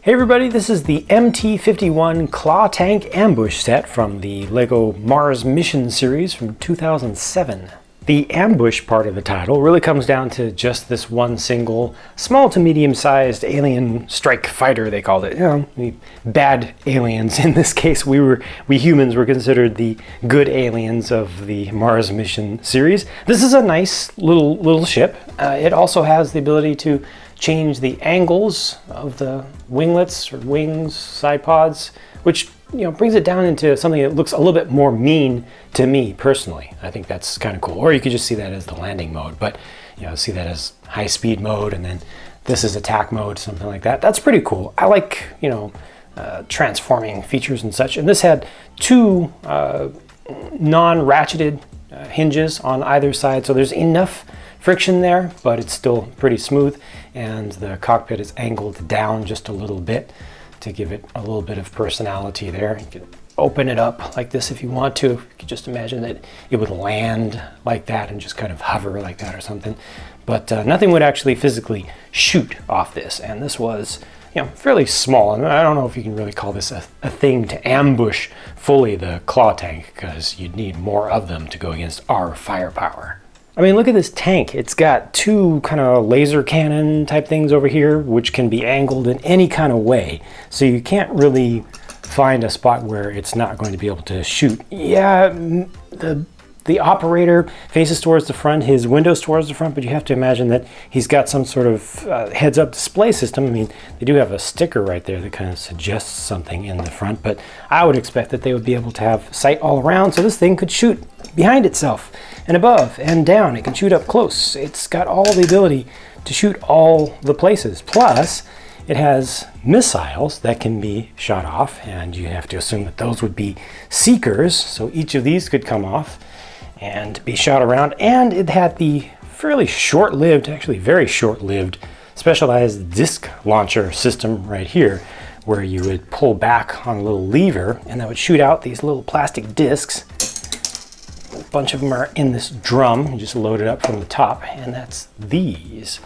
Hey everybody, this is the MT-51 Claw Tank Ambush set from the LEGO Mars Mission series from 2007. The ambush part of the title really comes down to just this one single small to medium-sized alien strike fighter, they called it. You know, the bad aliens. In this case, we humans were considered the good aliens of the Mars Mission series. This is a nice little ship. It also has the ability to change the angles of the winglets or wings, side pods, which brings it down into something that looks a little bit more mean to me personally. I think that's kind of cool. Or you could just see that as the landing mode, but see that as high speed mode, and then this is attack mode, something like that. That's pretty cool. I like transforming features and such. And this had two non-ratcheted hinges on either side, so there's enough friction there, but it's still pretty smooth, and the cockpit is angled down just a little bit to give it a little bit of personality there. You can open it up like this if you want to. You could just imagine that it would land like that and just kind of hover like that or something, but nothing would actually physically shoot off this, and this was fairly small. And I don't know if you can really call this a thing to ambush fully the claw tank, because you'd need more of them to go against our firepower. I mean, look at this tank. It's got two kind of laser cannon type things over here, which can be angled in any kind of way. So you can't really find a spot where it's not going to be able to shoot. Yeah, the operator faces towards the front, his window's towards the front, but you have to imagine that he's got some sort of heads-up display system. I mean, they do have a sticker right there that kind of suggests something in the front, but I would expect that they would be able to have sight all around, so this thing could shoot behind itself and above and down. It can shoot up close. It's got all the ability to shoot all the places. Plus, it has missiles that can be shot off, and you have to assume that those would be seekers, so each of these could come off and be shot around. And it had the fairly short-lived, actually very short-lived, specialized disc launcher system right here, where you would pull back on a little lever and that would shoot out these little plastic discs. A bunch of them are in this drum. You just load it up from the top, and that's these.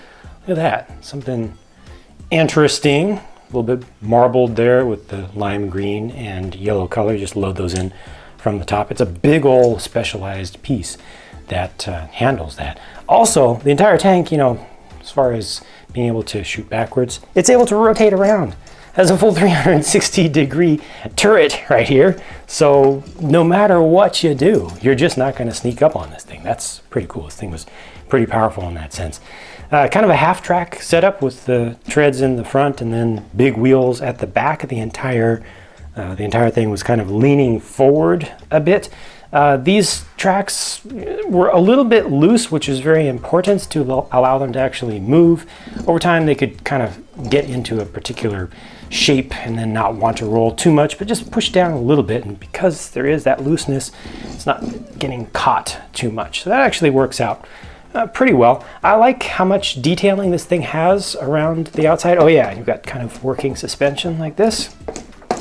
Look at that, something interesting, a little bit marbled there with the lime green and yellow color. You just load those in from the top. It's a big old specialized piece that handles that. Also, the entire tank, as far as being able to shoot backwards, it's able to rotate around. Has a full 360-degree turret right here, so no matter what you do, you're just not going to sneak up on this thing. That's pretty cool. This thing was pretty powerful in that sense. Kind of a half-track setup with the treads in the front and then big wheels at the back. The entire thing was kind of leaning forward a bit. These tracks were a little bit loose, which is very important to allow them to actually move. Over time, they could kind of get into a particular shape and then not want to roll too much, but just push down a little bit. And because there is that looseness, it's not getting caught too much. So that actually works out pretty well. I like how much detailing this thing has around the outside. Oh yeah, you've got kind of working suspension like this.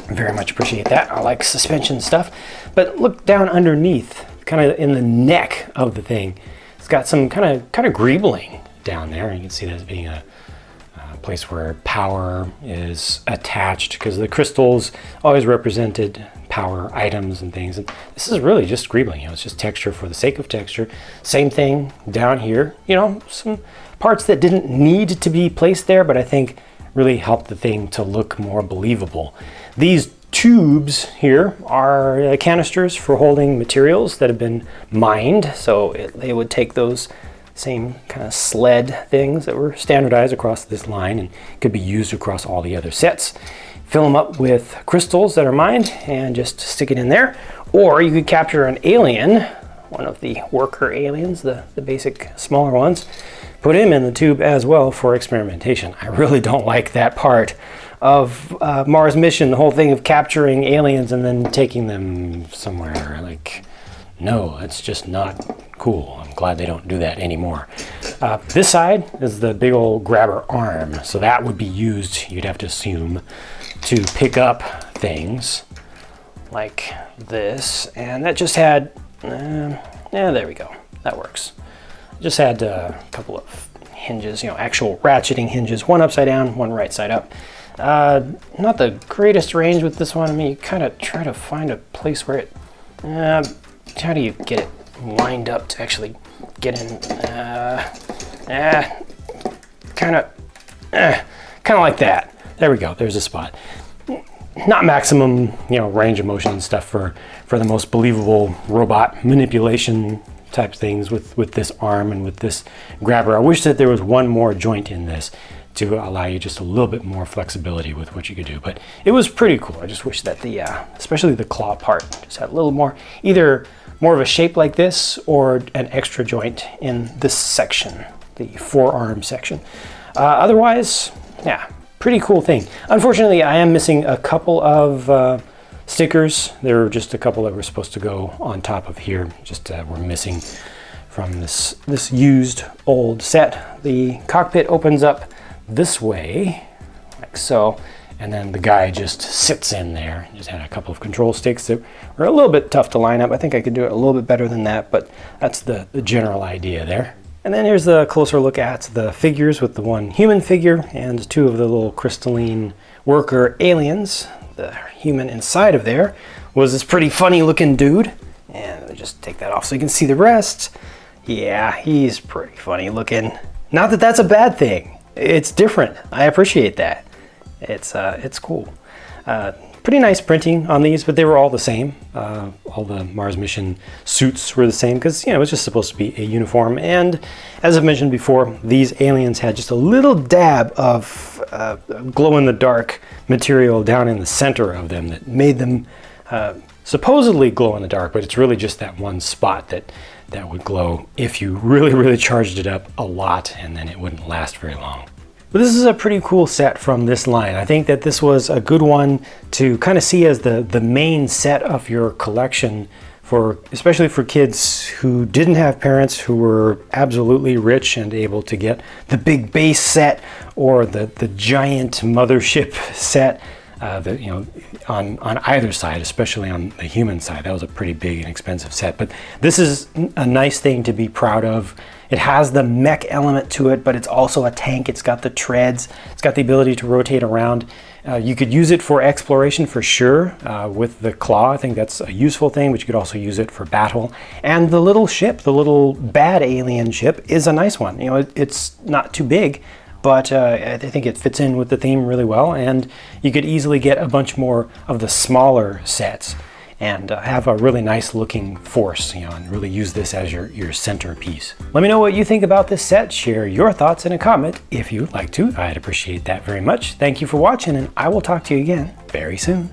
Very much appreciate that. I like suspension stuff. But look down underneath, kind of in the neck of the thing. It's got some kind of greebling down there. You can see that as being a place where power is attached, because the crystals always represented power items and things. And this is really just greebling. It's just texture for the sake of texture. Same thing down here. Some parts that didn't need to be placed there, but I think really helped the thing to look more believable. These tubes here are canisters for holding materials that have been mined, so they would take those same kind of sled things that were standardized across this line and could be used across all the other sets. Fill them up with crystals that are mined and just stick it in there. Or you could capture an alien, one of the worker aliens, the basic smaller ones, put him in the tube as well for experimentation. I really don't like that part of Mars Mission, the whole thing of capturing aliens and then taking them somewhere. Like, no, it's just not cool. I'm glad they don't do that anymore. This side is the big old grabber arm, so that would be used, you'd have to assume, to pick up things like this. And that just had, yeah, there we go. That works. Just had a couple of hinges, actual ratcheting hinges, one upside down, one right side up. Not the greatest range with this one. I mean, you kind of try to find a place where it, how do you get it lined up to actually get in? Kind of like that. There we go. There's a spot. Not maximum, range of motion and stuff for the most believable robot manipulation type things with this arm and with this grabber. I wish that there was one more joint in this to allow you just a little bit more flexibility with what you could do. But it was pretty cool. I just wish that the, especially the claw part, just had a little more, either more of a shape like this or an extra joint in this section, the forearm section. Otherwise, yeah, pretty cool thing. Unfortunately, I am missing a couple of stickers. There were just a couple that were supposed to go on top of here. Just were missing from this used old set. The cockpit opens up this way, like so, and then the guy just sits in there. Just had a couple of control sticks that were a little bit tough to line up. I think I could do it a little bit better than that, but that's the general idea there. And then here's a closer look at the figures with the one human figure and two of the little crystalline worker aliens. The human inside of there was this pretty funny looking dude. And let me just take that off so you can see the rest. Yeah, he's pretty funny looking. Not that that's a bad thing. It's different. I appreciate that. It's cool. Pretty nice printing on these, but they were all the same. All the Mars mission suits were the same because, it was just supposed to be a uniform. And as I've mentioned before, these aliens had just a little dab of glow-in-the-dark material down in the center of them that made them supposedly glow in the dark, but it's really just that one spot that would glow if you really, really charged it up a lot, and then it wouldn't last very long. But this is a pretty cool set from this line. I think that this was a good one to kind of see as the main set of your collection, especially for kids who didn't have parents who were absolutely rich and able to get the big base set or the giant mothership set. On either side, especially on the human side. That was a pretty big and expensive set, but this is a nice thing to be proud of. It has the mech element to it, but it's also a tank. It's got the treads. It's got the ability to rotate around. You could use it for exploration for sure with the claw. I think that's a useful thing, but you could also use it for battle. And the little ship, the little bad alien ship, is a nice one. It's not too big, but I think it fits in with the theme really well, and you could easily get a bunch more of the smaller sets and have a really nice looking force, and really use this as your centerpiece. Let me know what you think about this set. Share your thoughts in a comment if you'd like to. I'd appreciate that very much. Thank you for watching, and I will talk to you again very soon.